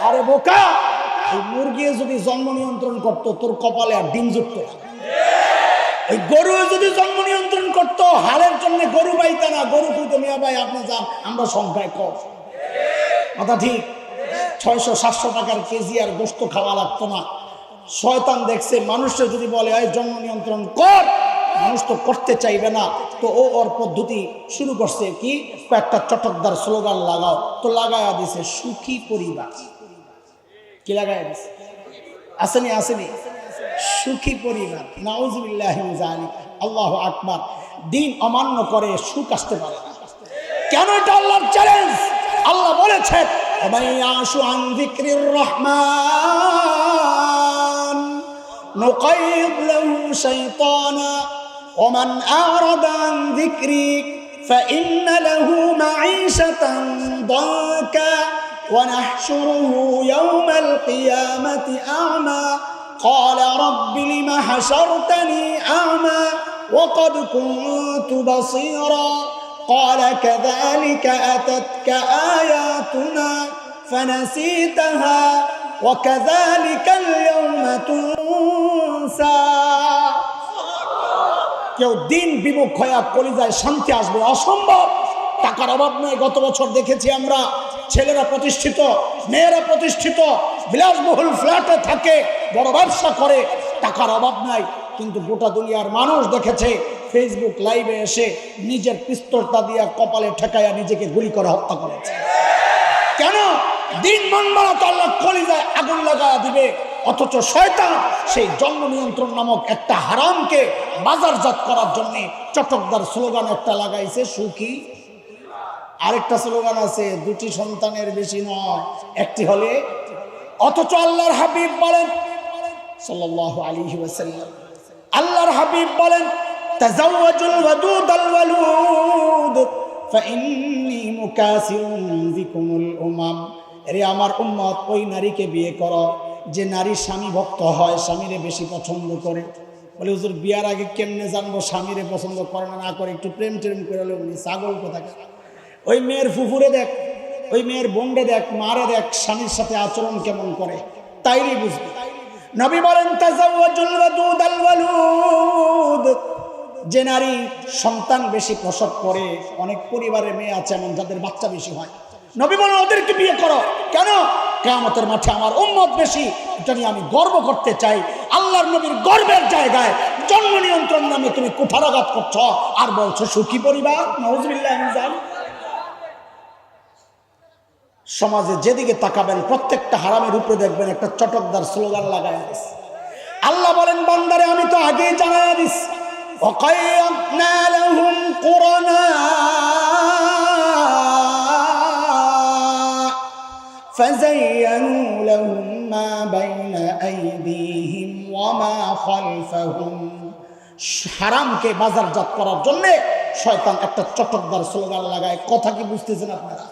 আরে বোকা, এই মুরগি যদি জন্ম নিয়ন্ত্রণ করতো তোর কপালে আর ডিম জুটত না। এই গরু যদি জন্ম নিয়ন্ত্রণ করতো হালের জন্য গরু পাইতা না। গরু কইতো মিয়া ভাই আপনি যান, আমরা সংখ্যায় কম। কথা ঠিক। 600-700 টাকার কেজি আর গোস্ত খাওয়া লাগতো না। শয়তান দেখছে মানুষের যদি বলে এই জন্ম নিয়ন্ত্রণ কর, মানুষ তো করতে চাইবে না। তো ও ওর পদ্ধতি শুরু করছে কি, কয়েকটা চটকদার স্লোগান লাগাও। তো লাগায়া দিছে সুখী পরিবার। কি লাগায়া দিছে? আসেনি আসেনি, সুখী পরিবার। নাউজুবিল্লাহি মিন যালিক। আল্লাহু আকবার। দিন অমান্য করে সুখ আসতে পারে না। কেন? এটা আল্লাহর চ্যালেঞ্জ। আল্লাহ বলেছেন ওমাইয়াশু আন যিকরির রহমান নুকাইদ লাহু শাইতানা ওমান আ'রাদা আন যিকরি ফাইন্না লাহু মাঈশাতান দাকা ওয়া নাহশুরুহু ইয়াওমাল কিয়ামাতি আ'মা قال رب لم حشرتني أعمى وقد كنت بصيرا قال كذلك أتتك آياتنا فنسيتها وكذلك اليوم تنسى। কেউ দিন বিমুখ হয়ে কলিজায় শান্তি আসবে অসম্ভব। টাকার অভাব নেই। গত বছর দেখেছি আমরা, ছেলেরা প্রতিষ্ঠিত, মেয়েরা প্রতিষ্ঠিত, বিলাসবহুল ফ্ল্যাটে থাকে, বড় ব্যবসা করে, টাকার অভাব নাই। কিন্তু গোটা দুনিয়ার মানুষ দেখেছে ফেসবুক লাইভে এসে নিজের পিস্তলটা দিয়া কপালে ঠেকাইয়া নিজেকে গুলি করে হত্যা করেছে। কেন? দিন মানবানা তো আল্লাহ কলিজায় আগুন লাগায়া দিবে। অথচ শয়তান সেই জন্ম নিয়ন্ত্রণ নামক একটা হারামকে বাজারজাত করার জন্য চটকদার স্লোগান একটা লাগাইছে সুখী। আরেকটা স্লোগান আছে দুটি সন্তানের বেশি নয়, একটি হলে। অথচ আল্লাহর হাবিব বলেন সাল্লাল্লাহু আলাইহি ওয়াসাল্লাম, আল্লাহর হাবিব বলেন তাজাওয়াজুল ওয়াদুদাল ওয়ালুদ ফাইন্নী মুকাসিরুন বিকুমুল উমাম। এরে আমার উম্মত, ওই নারীকে বিয়ে করো যে নারী স্বামী ভক্ত হয়, স্বামীরে বেশি পছন্দ করে। বলে হুজুর বিয়ার আগে কেমনে জানবো স্বামীরে পছন্দ করে না করে? একটু প্রেম টেম করে উনি ছাগল কোথাকার। ওই মেয়ের ফুফুরে দেখ, ওই মেয়ের বোনরে দেখ, মারে দেখ, স্বামীর সাথে আচরণ কেমন করে, তাইরই বুঝবি। নবী বলেন তাজাওয়াজুল ওয়াদুদাল ওয়ালুদ, যে নারী সন্তান বেশি প্রসব করে। অনেক পরিবারের মেয়ে আছে এমন যাদের বাচ্চা বেশি হয়। নবী বলেন ওদেরকে বিয়ে করো। কেন? কিয়ামতের মাঠে আমার উম্মত বেশি, এটা নিয়ে আমি গর্ব করতে চাই। আল্লাহর নবীর গর্বের জায়গায় জন্ম নিয়ন্ত্রণ নামে তুমি কুঠারাঘাত করছো আর বলছো সুখী পরিবার। নাউজুবিল্লাহি মিন যালিক। সমাজে যেদিকে তাকাবেন প্রত্যেকটা হারামের উপরে দেখবেন একটা চটকদার স্লোগান লাগায় দিছে। আল্লাহ বলেন বান্দারে আমি তো আগেই জানায় দিছি ওয়াকাইয়াতনা লাহুম কুরানা ফাযায়্যানু লাহুম মা বাইনা আইদিহিম ওয়া মা খালফাহুম। হারামকে বাজারজাত করার জন্য শয়তান একটা চটকদার স্লোগান লাগায়। কথা কি বুঝতেছেন আপনারা?